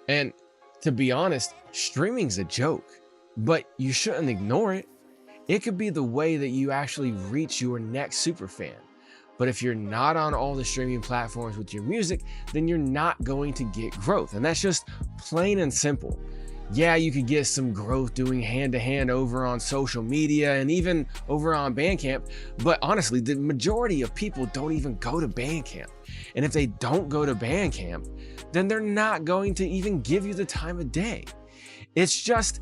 And to be honest, streaming's a joke, but you shouldn't ignore it. It could be the way that you actually reach your next superfan. But if you're not on all the streaming platforms with your music, then you're not going to get growth. And that's just plain and simple. Yeah, you could get some growth doing hand-to-hand over on social media and even over on Bandcamp, but honestly, the majority of people don't even go to Bandcamp. And if they don't go to Bandcamp, then they're not going to even give you the time of day. It's just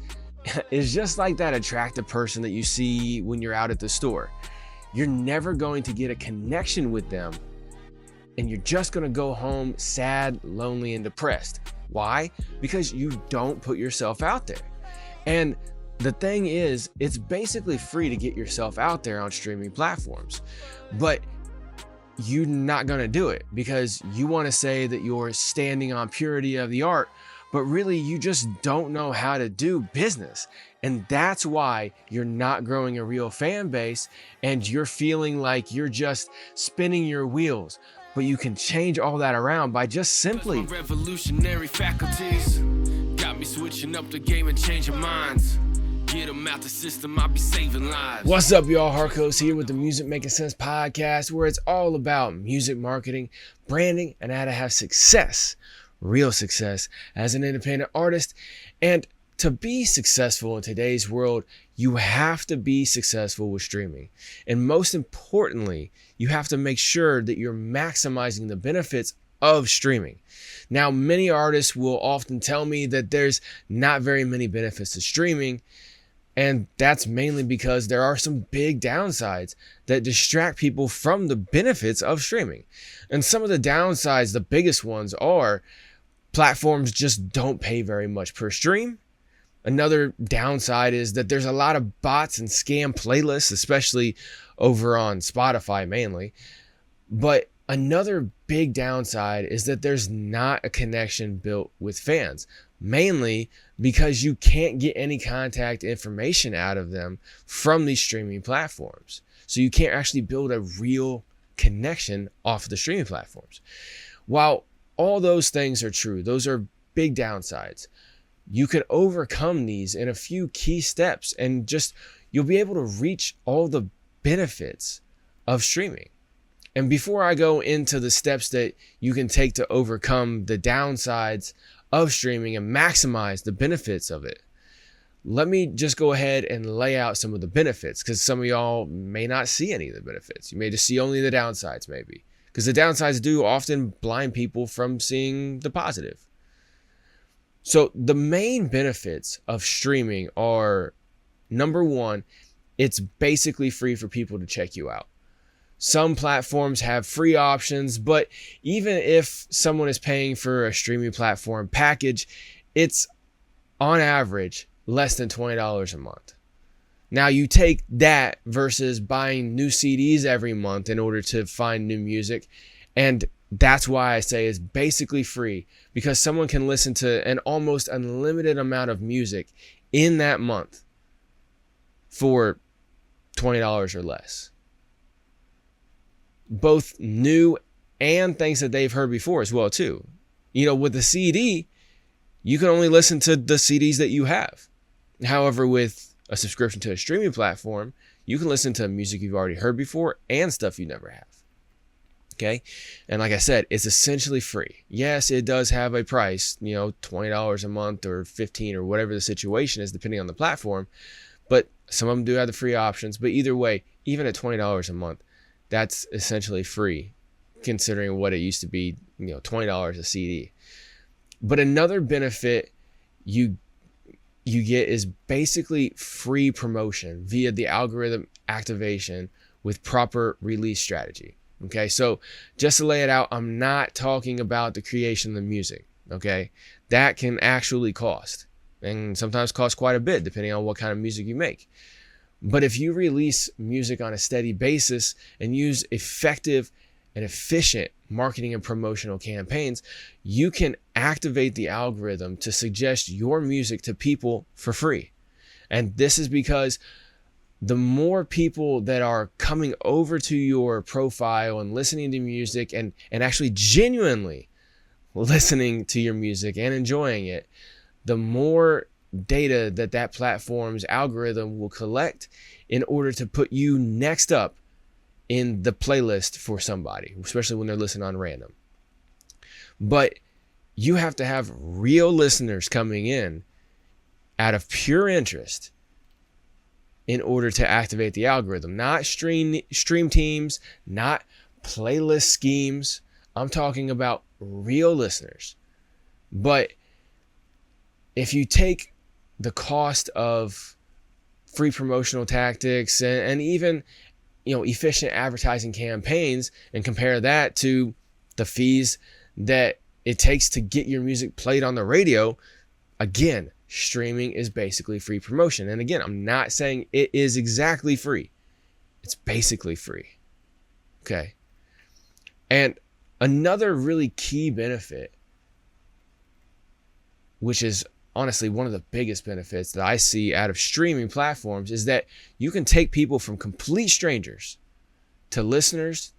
like that attractive person that you see when you're out at the store. You're never going to get a connection with them, and you're just going to go home sad, lonely, and depressed. Why? Because you don't put yourself out there. And the thing is, it's basically free to get yourself out there on streaming platforms, but you're not going to do it because you want to say that you're standing on purity of the art, but really you just don't know how to do business. And that's why you're not growing a real fan base and you're feeling like you're just spinning your wheels. But you can change all that around by just simply revolutionary faculties got me switching up the game and changing minds. Get them out the system, I'll be saving lives. What's up, y'all? Harkos here with the Music Making Sense podcast, where it's all about music marketing, branding, and how to have success, real success as an independent artist. And to be successful in today's world, you have to be successful with streaming. And most importantly, you have to make sure that you're maximizing the benefits of streaming. Now, many artists will often tell me that there's not very many benefits to streaming. And that's mainly because there are some big downsides that distract people from the benefits of streaming. And some of the downsides, the biggest ones, are platforms just don't pay very much per stream. Another downside is that there's a lot of bots and scam playlists, especially over on Spotify mainly. But another big downside is that there's not a connection built with fans, mainly because you can't get any contact information out of them from these streaming platforms. So you can't actually build a real connection off of the streaming platforms. While all those things are true, those are big downsides. You can overcome these in a few key steps and you'll be able to reach all the benefits of streaming. And before I go into the steps that you can take to overcome the downsides of streaming and maximize the benefits of it, let me just go ahead and lay out some of the benefits, because some of y'all may not see any of the benefits. You may just see only the downsides, maybe, because the downsides do often blind people from seeing the positive. So the main benefits of streaming are, number one, it's basically free for people to check you out. Some platforms have free options, but even if someone is paying for a streaming platform package, it's on average less than $20 a month. Now you take that versus buying new CDs every month in order to find new music, and that's why I say it's basically free, because someone can listen to an almost unlimited amount of music in that month for $20 or less. Both new and things that they've heard before as well too. You know, with the CD, you can only listen to the CDs that you have. However, with a subscription to a streaming platform, you can listen to music you've already heard before and stuff you never have. Okay. And like I said, it's essentially free. Yes, it does have a price, $20 a month or $15 or whatever the situation is, depending on the platform. But some of them do have the free options. But either way, even at $20 a month, that's essentially free, considering what it used to be, $20 a CD. But another benefit you get is basically free promotion via the algorithm activation with proper release strategy. Okay, so just to lay it out, I'm not talking about the creation of the music. Okay, that can actually cost, and sometimes cost quite a bit depending on what kind of music you make. But if you release music on a steady basis and use effective and efficient marketing and promotional campaigns, you can activate the algorithm to suggest your music to people for free. And this is because the more people that are coming over to your profile and listening to music and actually genuinely listening to your music and enjoying it, the more data that platform's algorithm will collect in order to put you next up in the playlist for somebody, especially when they're listening on random. But you have to have real listeners coming in out of pure interest in order to activate the algorithm, not stream teams, not playlist schemes. I'm talking about real listeners. But if you take the cost of free promotional tactics and even, efficient advertising campaigns and compare that to the fees that it takes to get your music played on the radio, again, streaming is basically free promotion. And again, I'm not saying it is exactly free. It's basically free. Okay. And another really key benefit, which is honestly one of the biggest benefits that I see out of streaming platforms, is that you can take people from complete strangers to listeners,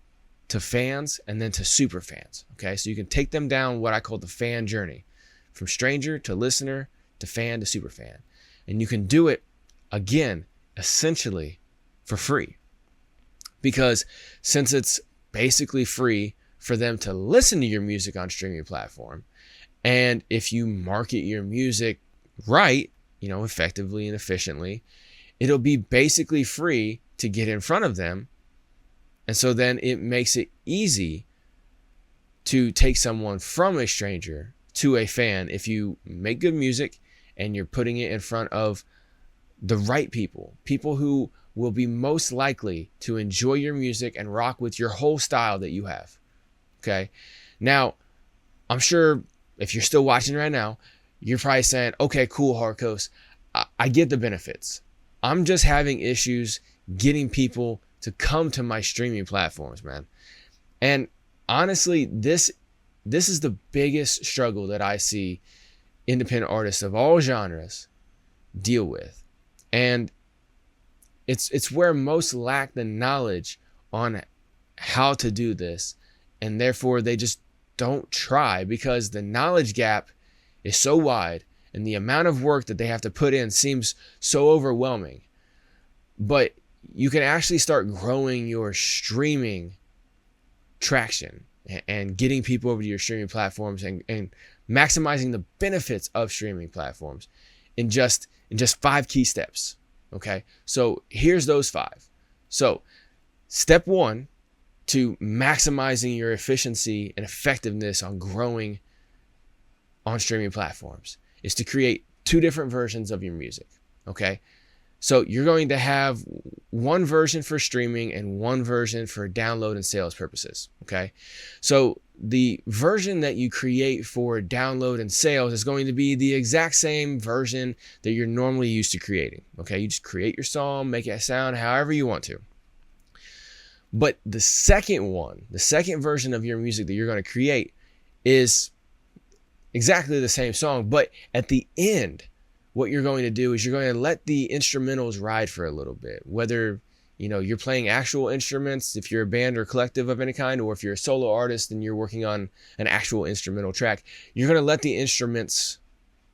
to fans, and then to super fans. Okay. So you can take them down what I call the fan journey, from stranger to listener to fan to super fan. And you can do it, again, essentially for free. Because since it's basically free for them to listen to your music on streaming platform, and if you market your music right, effectively and efficiently, it'll be basically free to get in front of them. And so then it makes it easy to take someone from a stranger to a fan if you make good music and you're putting it in front of the right people who will be most likely to enjoy your music and rock with your whole style that you have. Okay. Now, I'm sure if you're still watching right now, you're probably saying, okay, cool, Harkos, I get the benefits. I'm just having issues getting people to come to my streaming platforms, man. And honestly, this is the biggest struggle that I see independent artists of all genres deal with. And it's where most lack the knowledge on how to do this, and therefore they just don't try, because the knowledge gap is so wide and the amount of work that they have to put in seems so overwhelming. But you can actually start growing your streaming traction and getting people over to your streaming platforms and maximizing the benefits of streaming platforms in just 5 key steps. Okay. So here's those 5. So step 1 to maximizing your efficiency and effectiveness on growing on streaming platforms is to create 2 different versions of your music. Okay. So you're going to have one version for streaming and one version for download and sales purposes. Okay. So the version that you create for download and sales is going to be the exact same version that you're normally used to creating. Okay. You just create your song, make it sound however you want to. But the second version of your music that you're going to create is exactly the same song. But at the end, what you're going to do is you're going to let the instrumentals ride for a little bit. Whether, you're playing actual instruments, if you're a band or collective of any kind, or if you're a solo artist and you're working on an actual instrumental track, you're going to let the instruments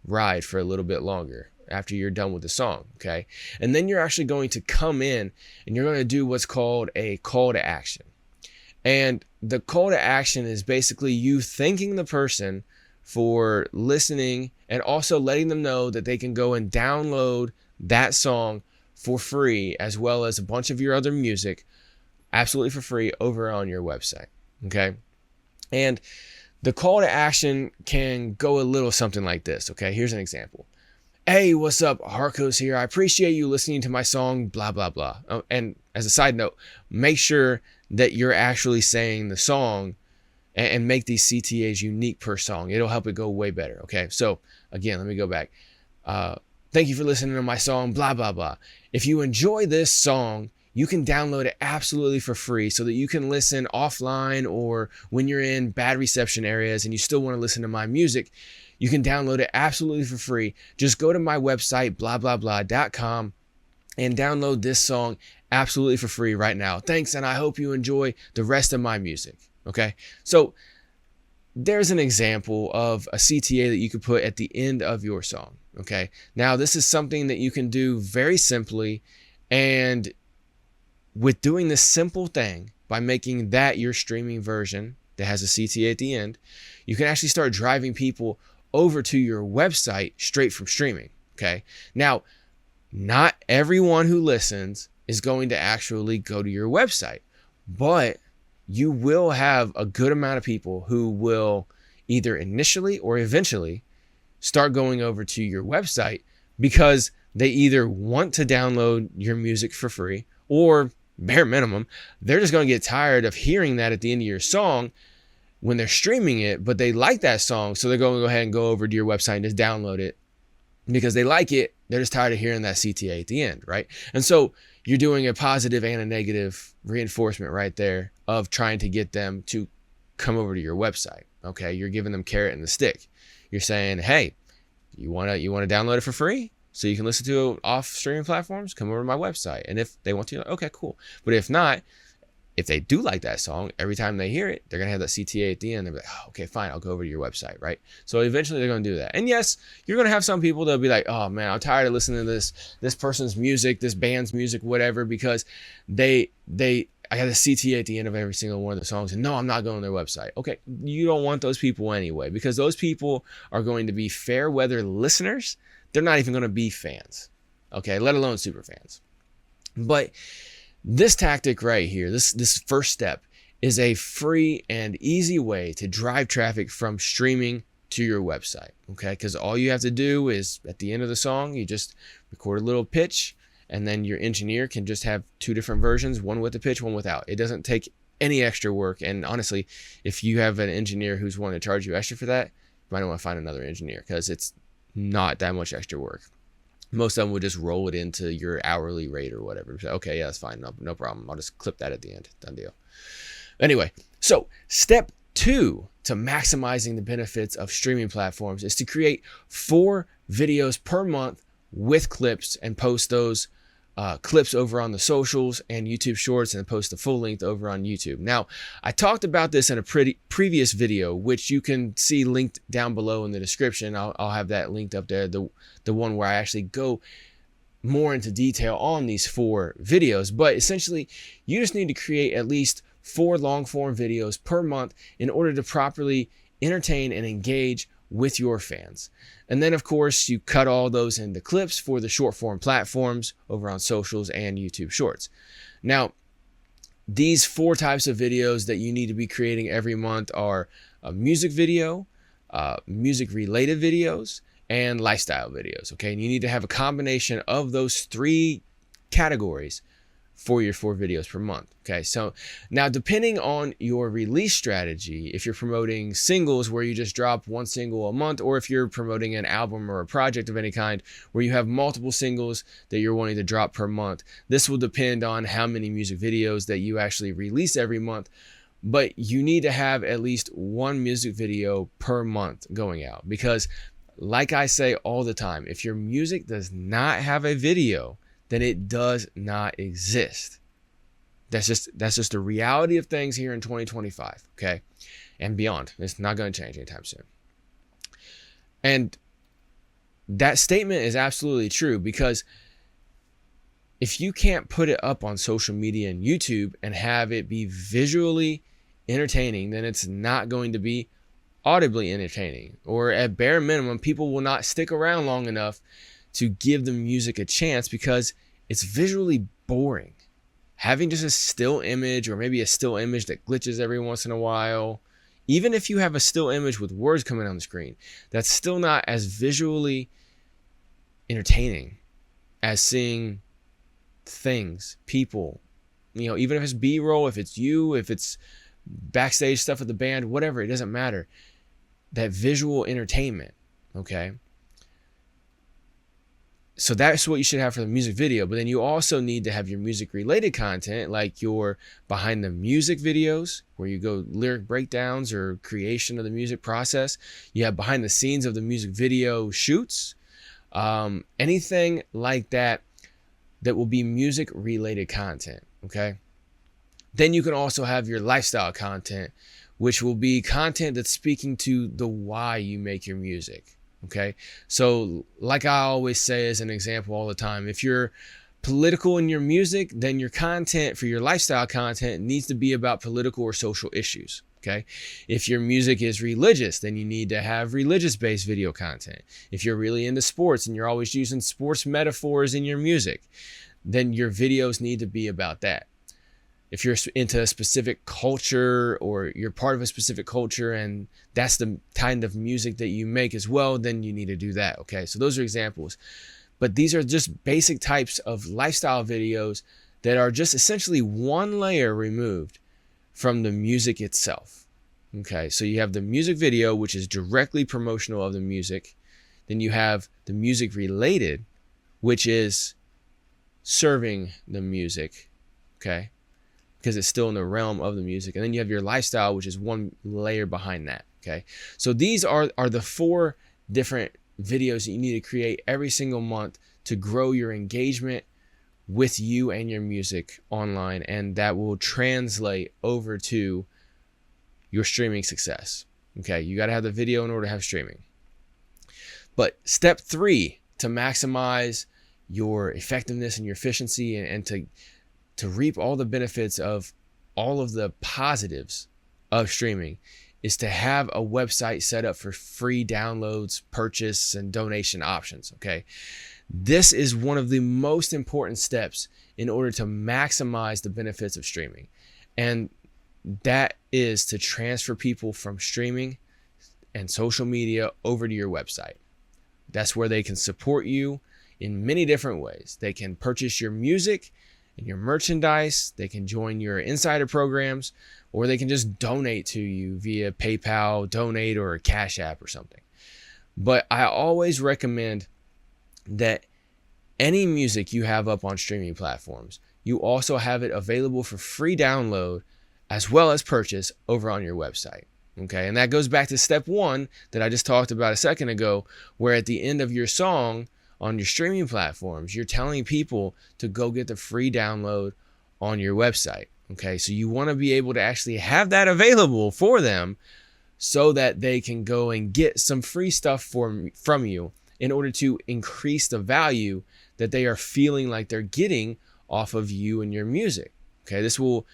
ride for a little bit longer after you're done with the song. Okay. And then you're actually going to come in and you're going to do what's called a call to action. And the call to action is basically you thanking the person for listening and also letting them know that they can go and download that song for free, as well as a bunch of your other music absolutely for free over on your website. Okay. And the call to action can go a little something like this. Okay. Here's an example. Hey, what's up? Harkos here. I appreciate you listening to my song, blah, blah, blah. Oh, and as a side note, make sure that you're actually saying the song and make these CTAs unique per song. It'll help it go way better. Okay. So again, let me go back. Thank you for listening to my song, blah, blah, blah. If you enjoy this song, you can download it absolutely for free so that you can listen offline, or when you're in bad reception areas and you still want to listen to my music, you can download it absolutely for free. Just go to my website, blah-blah-blah.com, and download this song absolutely for free right now. Thanks, and I hope you enjoy the rest of my music. Okay? So there's an example of a CTA that you could put at the end of your song. Okay. Now this is something that you can do very simply, and with doing this simple thing, by making that your streaming version that has a CTA at the end, you can actually start driving people over to your website straight from streaming. Okay. Now, not everyone who listens is going to actually go to your website, but you will have a good amount of people who will either initially or eventually start going over to your website because they either want to download your music for free, or bare minimum, they're just going to get tired of hearing that at the end of your song when they're streaming it, but they like that song. So they're going to go ahead and go over to your website and just download it because they like it. They're just tired of hearing that CTA at the end, right? And so you're doing a positive and a negative reinforcement right there of trying to get them to come over to your website. Okay. You're giving them carrot and the stick. You're saying, hey, you want to download it for free so you can listen to it off streaming platforms? Come over to my website. And if they want to, okay, cool. But if not, if they do like that song, every time they hear it, they're going to have that CTA at the end. They'll be like, oh, okay, fine, I'll go over to your website, right? So eventually they're going to do that. And yes, you're going to have some people that'll be like, oh man, I'm tired of listening to this person's music, this band's music, whatever, because I got a CTA at the end of every single one of the songs. And no, I'm not going to their website. Okay, you don't want those people anyway, because those people are going to be fair weather listeners. They're not even going to be fans, okay, let alone super fans. But this tactic right here, this first step, is a free and easy way to drive traffic from streaming to your website, okay? Because all you have to do is, at the end of the song, you just record a little pitch, and then your engineer can just have two different versions, one with the pitch, one without. It doesn't take any extra work. And honestly, if you have an engineer who's wanting to charge you extra for that, you might want to find another engineer, because it's not that much extra work. Most of them would just roll it into your hourly rate or whatever. So, okay, yeah, that's fine. No problem. I'll just clip that at the end. Done deal. Anyway, so step 2 to maximizing the benefits of streaming platforms is to create 4 videos per month with clips and post those clips over on the socials and YouTube Shorts, and post the full length over on YouTube. Now, I talked about this in a previous video, which you can see linked down below in the description. I'll have that linked up there, the one where I actually go more into detail on these 4 videos. But essentially, you just need to create at least 4 long form videos per month in order to properly entertain and engage with your fans. And then of course you cut all those into clips for the short form platforms over on socials and YouTube Shorts. Now, these 4 types of videos that you need to be creating every month are a music video, music related videos, and lifestyle videos. Okay, and you need to have a combination of those 3 categories for your 4 videos per month. Okay, so now depending on your release strategy, if you're promoting singles where you just drop 1 single a month, or if you're promoting an album or a project of any kind where you have multiple singles that you're wanting to drop per month, this will depend on how many music videos that you actually release every month. But you need to have at least 1 music video per month going out, because like I say all the time, if your music does not have a video, then it does not exist. That's just the reality of things here in 2025, okay? And beyond. It's not going to change anytime soon. And that statement is absolutely true, because if you can't put it up on social media and YouTube and have it be visually entertaining, then it's not going to be audibly entertaining. Or at bare minimum, people will not stick around long enough to give the music a chance, because it's visually boring. Having just a still image, or maybe a still image that glitches every once in a while, even if you have a still image with words coming on the screen, that's still not as visually entertaining as seeing things, people, even if it's B-roll, if it's you, if it's backstage stuff with the band, whatever, it doesn't matter. That visual entertainment, okay? So that's what you should have for the music video. But then you also need to have your music related content, like your behind the music videos, where you go lyric breakdowns or creation of the music process. You have behind the scenes of the music video shoots, anything like that will be music related content. Okay. Then you can also have your lifestyle content, which will be content that's speaking to the why you make your music. Okay. So like I always say as an example all the time, if you're political in your music, then your content for your lifestyle content needs to be about political or social issues. Okay. If your music is religious, then you need to have religious based video content. If you're really into sports and you're always using sports metaphors in your music, then your videos need to be about that. If you're into a specific culture or you're part of a specific culture and that's the kind of music that you make as well, then you need to do that. Okay. So those are examples. But these are just basic types of lifestyle videos that are just essentially one layer removed from the music itself. Okay, so you have the music video, which is directly promotional of the music. Then you have the music related, which is serving the music, okay, because it's still in the realm of the music. And then you have your lifestyle, which is one layer behind that, okay. So these are the 4 different videos that you need to create every single month to grow your engagement with you and your music online, and that will translate over to your streaming success. Okay, you got to have the video in order to have streaming. But step 3 to maximize your effectiveness and your efficiency and to reap all the benefits of all of the positives of streaming is to have a website set up for free downloads, purchase, and donation options. Okay. This is one of the most important steps in order to maximize the benefits of streaming. And that is to transfer people from streaming and social media over to your website. That's where they can support you in many different ways. They can purchase your music and your merchandise. They can join your insider programs, or they can just donate to you via PayPal, Donate, or a Cash App or something. But I always recommend that any music you have up on streaming platforms, you also have it available for free download as well as purchase over on your website. Okay, and that goes back to step 1 that I just talked about a second ago, where at the end of your song on your streaming platforms, you're telling people to go get the free download on your website. Okay, so you want to be able to actually have that available for them so that they can go and get some free stuff from you in order to increase the value that they are feeling like they're getting off of you and your music. Okay, this will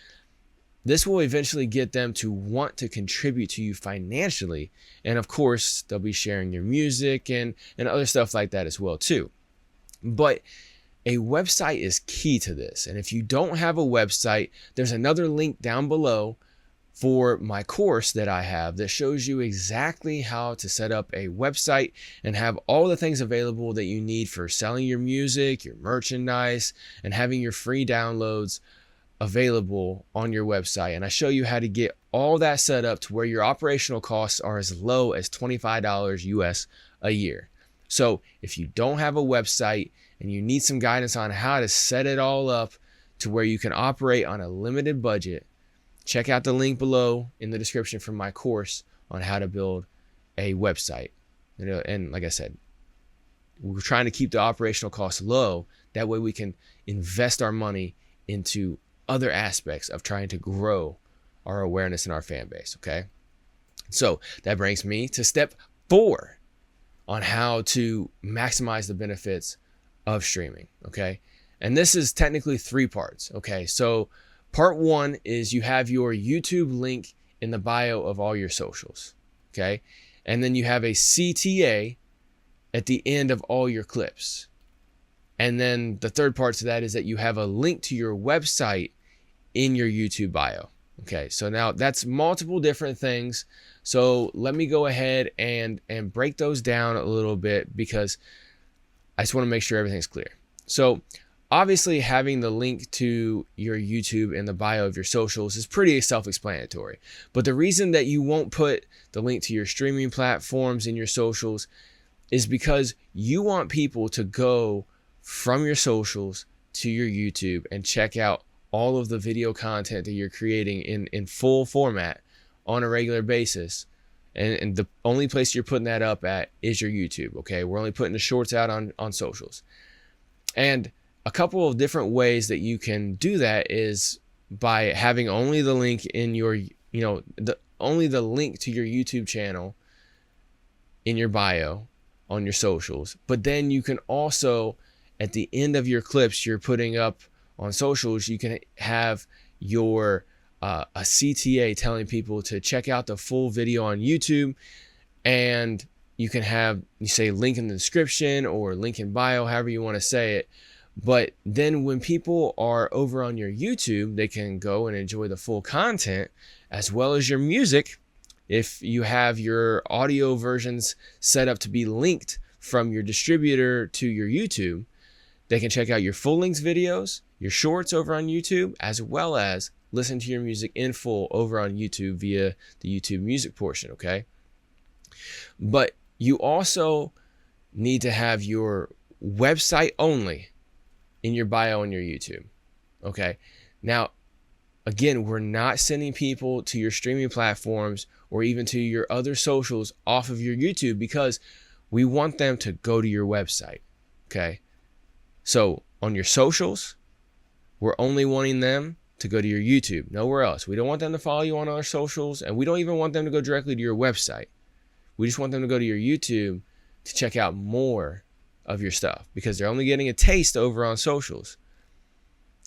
eventually get them to want to contribute to you financially. And of course, they'll be sharing your music and other stuff like that as well too. But a website is key to this. And if you don't have a website, there's another link down below for my course that I have that shows you exactly how to set up a website and have all the things available that you need for selling your music, your merchandise, and having your free downloads available on your website. And I show you how to get all that set up to where your operational costs are as low as $25 US a year. So if you don't have a website and you need some guidance on how to set it all up to where you can operate on a limited budget, check out the link below in the description for my course on how to build a website. And like I said, we're trying to keep the operational costs low. That way we can invest our money into other aspects of trying to grow our awareness in our fan base. Okay. So that brings me to step 4 on how to maximize the benefits of streaming. Okay. And this is technically 3 parts. Okay. So part 1 is you have your YouTube link in the bio of all your socials. Okay. And then you have a CTA at the end of all your clips. And then the third part to that is that you have a link to your website in your YouTube bio. Okay, so now that's multiple different things. So let me go ahead and break those down a little bit because I just want to make sure everything's clear. So obviously having the link to your YouTube in the bio of your socials is pretty self-explanatory. But the reason that you won't put the link to your streaming platforms in your socials is because you want people to go from your socials to your YouTube and check out all of the video content that you're creating in full format on a regular basis. And the only place you're putting that up at is your YouTube. Okay, we're only putting the shorts out on socials. And a couple of different ways that you can do that is by having only the link in your, only the link to your YouTube channel in your bio on your socials, but then you can also, at the end of your clips you're putting up on socials, you can have your a CTA telling people to check out the full video on YouTube, and you can have, you say link in the description or link in bio, however you want to say it. But then when people are over on your YouTube, they can go and enjoy the full content as well as your music. If you have your audio versions set up to be linked from your distributor to your YouTube, they can check out your full length videos, your shorts over on YouTube, as well as listen to your music in full over on YouTube via the YouTube music portion, okay? But you also need to have your website only in your bio on your YouTube, okay? Now, again, we're not sending people to your streaming platforms or even to your other socials off of your YouTube, because we want them to go to your website, okay? So on your socials, we're only wanting them to go to your YouTube, nowhere else. We don't want them to follow you on our socials, and we don't even want them to go directly to your website. We just want them to go to your YouTube to check out more of your stuff, because they're only getting a taste over on socials.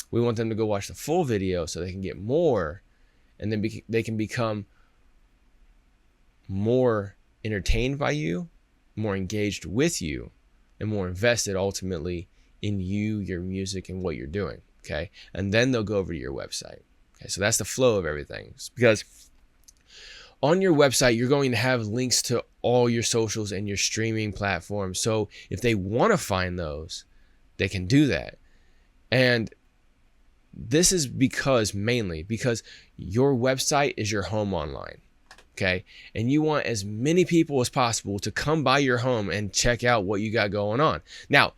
We want them to go watch the full video so they can get more, and then they can become more entertained by you, more engaged with you, and more invested ultimately in you, your music, and what you're doing, okay? And then they'll go over to your website, okay? So that's the flow of everything, it's because on your website, you're going to have links to all your socials and your streaming platforms. So if they want to find those, they can do that. And this is mainly because your website is your home online, okay? And you want as many people as possible to come by your home and check out what you got going on. Now,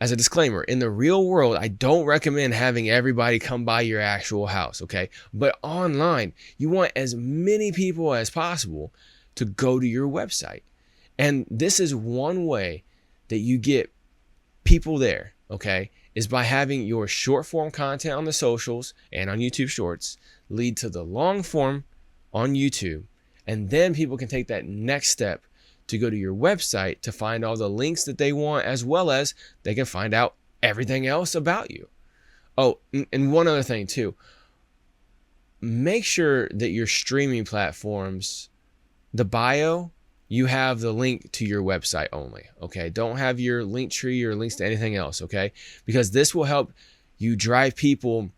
as a disclaimer, in the real world, I don't recommend having everybody come by your actual house, okay? But online, you want as many people as possible to go to your website. And this is one way that you get people there, okay, is by having your short form content on the socials and on YouTube Shorts lead to the long form on YouTube. And then people can take that next step to go to your website to find all the links that they want, as well as they can find out everything else about you. Oh, and one other thing too. Make sure that your streaming platforms, the bio, you have the link to your website only, okay? Don't have your link tree or links to anything else, okay? Because this will help you drive people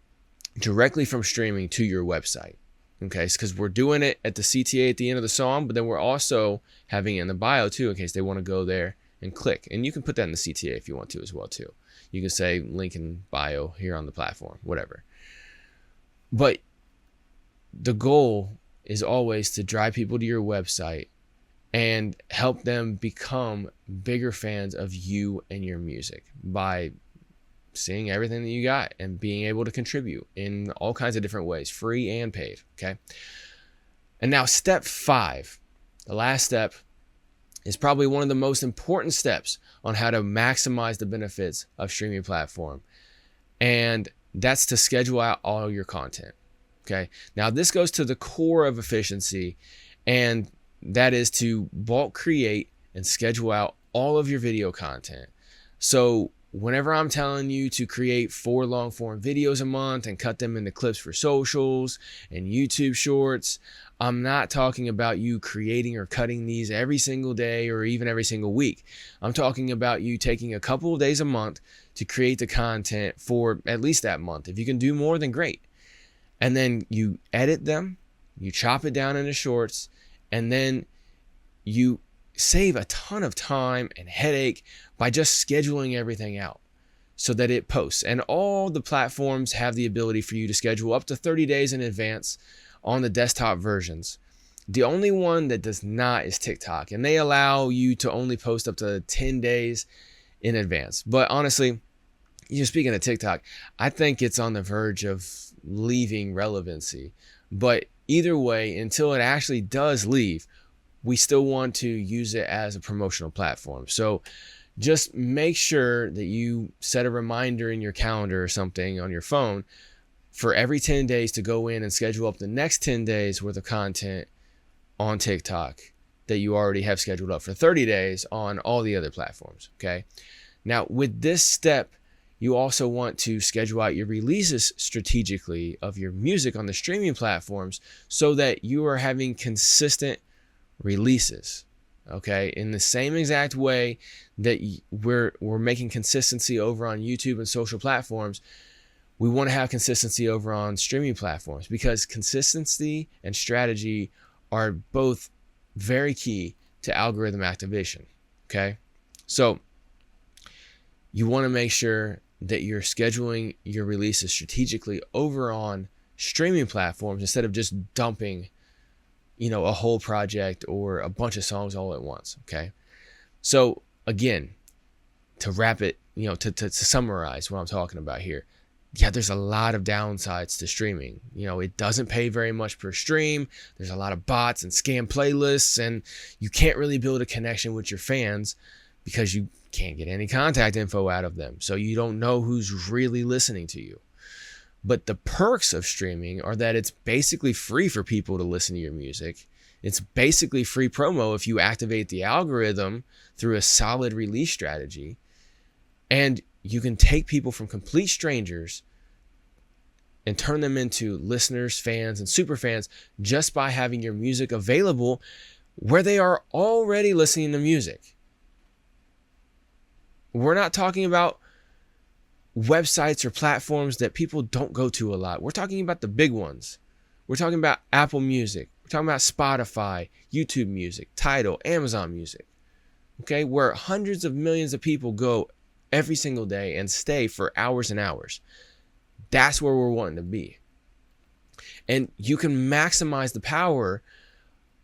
directly from streaming to your website. Okay, because we're doing it at the CTA at the end of the song, but then we're also having it in the bio too, in case they want to go there and click. And you can put that in the CTA if you want to as well too. You can say link in bio here on the platform, whatever. But the goal is always to drive people to your website and help them become bigger fans of you and your music by seeing everything that you got and being able to contribute in all kinds of different ways, free and paid, okay? And now step 5, the last step, is probably one of the most important steps on how to maximize the benefits of streaming platform. And that's to schedule out all your content, okay? Now this goes to the core of efficiency, and that is to bulk create and schedule out all of your video content. So whenever I'm telling you to create 4 long form videos a month and cut them into clips for socials and YouTube Shorts, I'm not talking about you creating or cutting these every single day or even every single week. I'm talking about you taking a couple of days a month to create the content for at least that month. If you can do more, then great. And then you edit them, you chop it down into shorts, and then you save a ton of time and headache by just scheduling everything out so that it posts. And all the platforms have the ability for you to schedule up to 30 days in advance on the desktop versions. The only one that does not is TikTok, and they allow you to only post up to 10 days in advance. But honestly, speaking of TikTok, I think it's on the verge of leaving relevancy. But either way, until it actually does leave, we still want to use it as a promotional platform. So just make sure that you set a reminder in your calendar or something on your phone for every 10 days to go in and schedule up the next 10 days worth of content on TikTok that you already have scheduled up for 30 days on all the other platforms. Okay. Now, with this step, you also want to schedule out your releases strategically of your music on the streaming platforms so that you are having consistent releases. Okay, in the same exact way that we're making consistency over on YouTube and social platforms, we want to have consistency over on streaming platforms, because consistency and strategy are both very key to algorithm activation. Okay, so you want to make sure that you're scheduling your releases strategically over on streaming platforms instead of just dumping, a whole project or a bunch of songs all at once. Okay. So again, to wrap it, to summarize what I'm talking about here. Yeah, there's a lot of downsides to streaming. It doesn't pay very much per stream. There's a lot of bots and scam playlists, and you can't really build a connection with your fans because you can't get any contact info out of them. So you don't know who's really listening to you. But the perks of streaming are that it's basically free for people to listen to your music. It's basically free promo if you activate the algorithm through a solid release strategy. And you can take people from complete strangers and turn them into listeners, fans, and super fans just by having your music available where they are already listening to music. We're not talking about websites or platforms that people don't go to a lot. We're talking about the big ones. We're talking about Apple Music. We're talking about Spotify, YouTube Music, Tidal, Amazon Music. Okay, where hundreds of millions of people go every single day and stay for hours and hours. That's where we're wanting to be. And you can maximize the power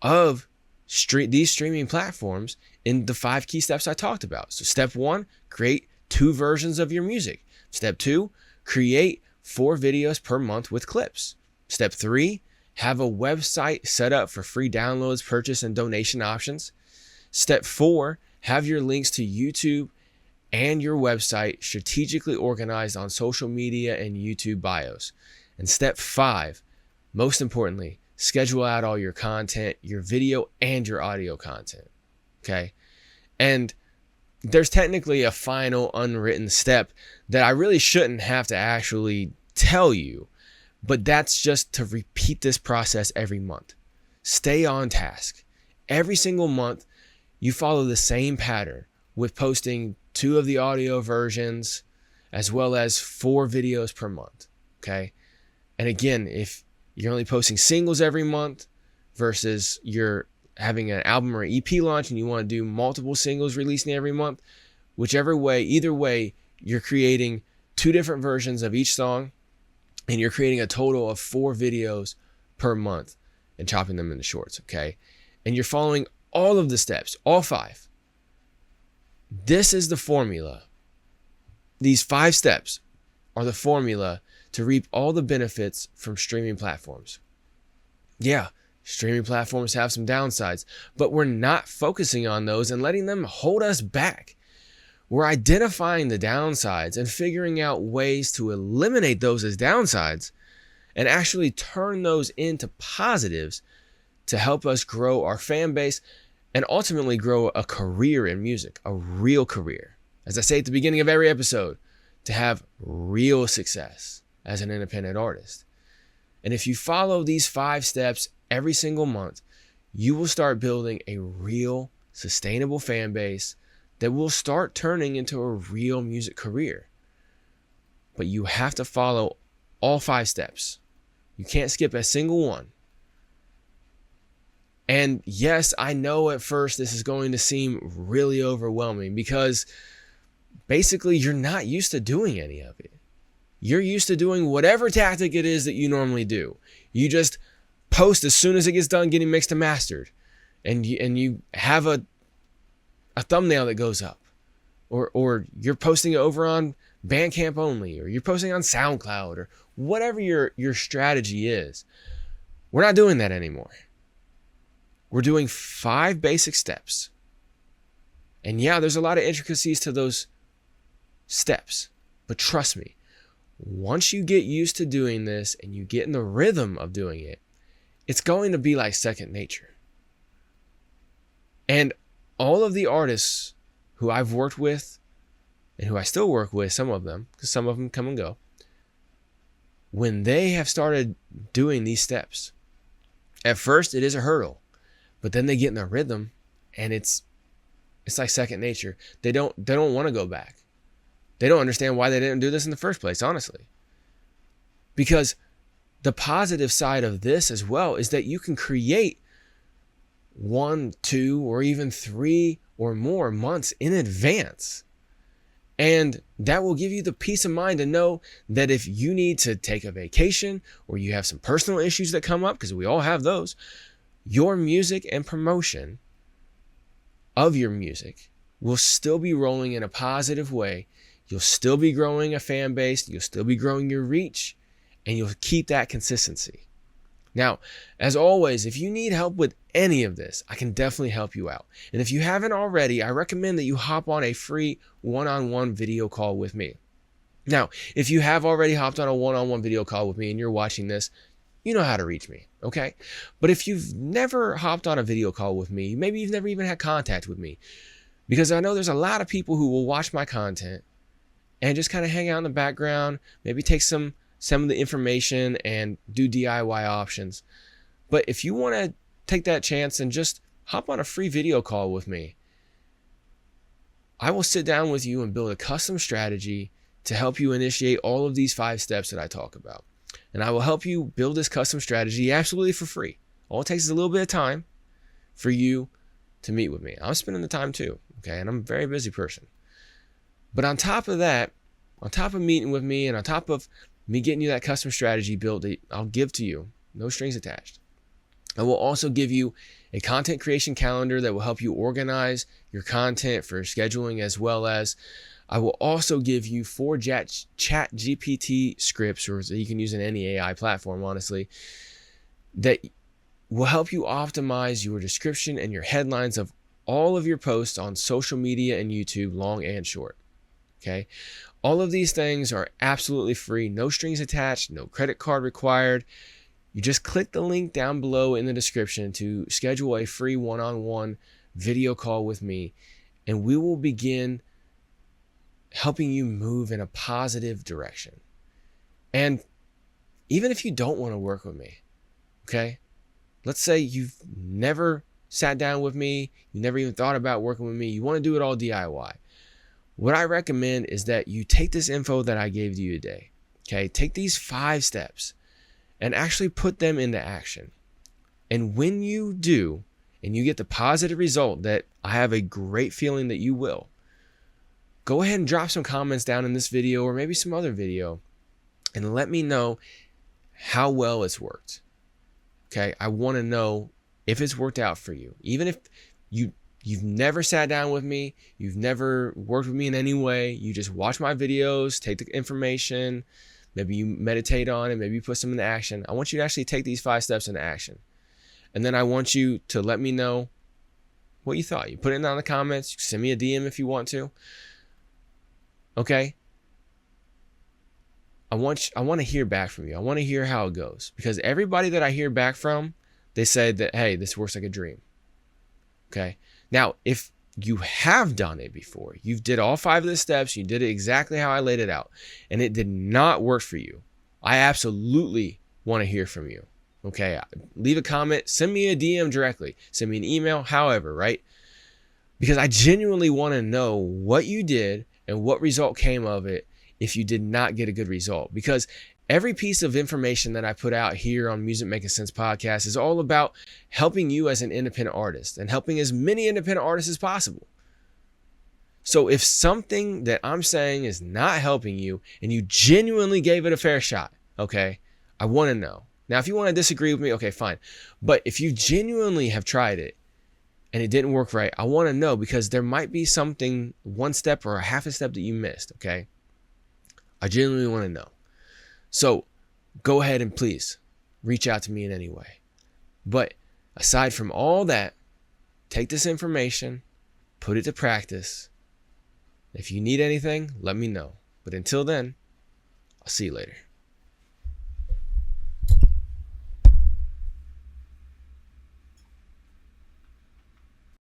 of these streaming platforms in the 5 key steps I talked about. So step 1, create 2 versions of your music. Step 2, create 4 videos per month with clips. Step 3, have a website set up for free downloads, purchase, and donation options. Step 4, have your links to YouTube and your website strategically organized on social media and YouTube bios. And step 5, most importantly, schedule out all your content, your video and your audio content. Okay? And there's technically a final unwritten step that I really shouldn't have to actually tell you, but that's just to repeat this process every month. Stay on task. Every single month, you follow the same pattern with posting 2 of the audio versions as well as 4 videos per month. Okay. And again, if you're only posting singles every month versus you're having an album or EP launch and you want to do multiple singles releasing every month, whichever way, either way, you're creating 2 different versions of each song and you're creating a total of 4 videos per month and chopping them into shorts. Okay. And you're following all of the steps, all 5. This is the formula. These 5 steps are the formula to reap all the benefits from streaming platforms. Yeah, streaming platforms have some downsides, but we're not focusing on those and letting them hold us back. We're identifying the downsides and figuring out ways to eliminate those as downsides and actually turn those into positives to help us grow our fan base and ultimately grow a career in music, a real career. As I say at the beginning of every episode, to have real success as an independent artist. And if you follow these 5 steps every single month, you will start building a real sustainable fan base that will start turning into a real music career. But you have to follow all 5 steps. You can't skip a single one. And yes, I know at first this is going to seem really overwhelming because basically you're not used to doing any of it. You're used to doing whatever tactic it is that you normally do. You just post as soon as it gets done getting mixed and mastered. And you have a thumbnail that goes up. Or you're posting it over on Bandcamp only, or you're posting on SoundCloud, or whatever your strategy is. We're not doing that anymore. We're doing 5 basic steps. And yeah, there's a lot of intricacies to those steps. But trust me, once you get used to doing this and you get in the rhythm of doing it, it's going to be like second nature. And all of the artists who I've worked with and who I still work with, some of them, because some of them come and go, when they have started doing these steps, at first it is a hurdle, but then they get in the rhythm and it's like second nature. They don't want to go back. They don't understand why they didn't do this in the first place, honestly. Because the positive side of this as well is that you can create 1, 2, or even 3 or more months in advance. And that will give you the peace of mind to know that if you need to take a vacation or you have some personal issues that come up, because we all have those, your music and promotion of your music will still be rolling in a positive way. You'll still be growing a fan base. You'll still be growing your reach, and you'll keep that consistency. Now, as always, if you need help with any of this, I can definitely help you out. And if you haven't already, I recommend that you hop on a free one-on-one video call with me. Now, if you have already hopped on a one-on-one video call with me and you're watching this, you know how to reach me, okay? But if you've never hopped on a video call with me, maybe you've never even had contact with me, because I know there's a lot of people who will watch my content and just kind of hang out in the background, maybe take some of the information and do DIY options. But if you want to take that chance and just hop on a free video call with me, I will sit down with you and build a custom strategy to help you initiate all of these 5 steps that I talk about. And I will help you build this custom strategy absolutely for free. All it takes is a little bit of time for you to meet with me. I'm spending the time too, okay? And I'm a very busy person. But on top of that, on top of meeting with me and on top of me getting you that custom strategy built that I'll give to you, no strings attached, I will also give you a content creation calendar that will help you organize your content for scheduling, as well as I will also give you 4 ChatGPT scripts, or you can use in any AI platform, honestly, that will help you optimize your description and your headlines of all of your posts on social media and YouTube, long and short. Okay. All of these things are absolutely free, no strings attached, no credit card required. You just click the link down below in the description to schedule a free one-on-one video call with me, and we will begin helping you move in a positive direction. And even if you don't want to work with me, okay, let's say you've never sat down with me, you never even thought about working with me, you want to do it all DIY. What I recommend is that you take this info that I gave you today, okay, take these 5 steps and actually put them into action. And when you do, and you get the positive result that I have a great feeling that you will, go ahead and drop some comments down in this video or maybe some other video and let me know how well it's worked. Okay, I want to know if it's worked out for you. Even if you've never sat down with me, you've never worked with me in any way, you just watch my videos, take the information, maybe you meditate on it, maybe you put some into action. I want you to actually take these 5 steps into action. And then I want you to let me know what you thought. You put it down in the comments, you send me a DM if you want to. Okay? I want to hear back from you. I want to hear how it goes, because everybody that I hear back from, they said that, hey, this works like a dream. Okay? Now, if you have done it before, you've did all 5 of the steps, you did it exactly how I laid it out, and it did not work for you, I absolutely want to hear from you. Okay? Leave a comment, send me a DM directly, send me an email, however, right? Because I genuinely want to know what you did and what result came of it if you did not get a good result. Because every piece of information that I put out here on Music Making Sense podcast is all about helping you as an independent artist and helping as many independent artists as possible. So if something that I'm saying is not helping you and you genuinely gave it a fair shot, okay, I want to know. Now, if you want to disagree with me, okay, fine. But if you genuinely have tried it and it didn't work right, I want to know, because there might be something, 1 step or a half a step that you missed, okay? I genuinely want to know. So go ahead and please reach out to me in any way. But aside from all that, take this information, put it to practice. If you need anything, let me know. But until then, I'll see you later.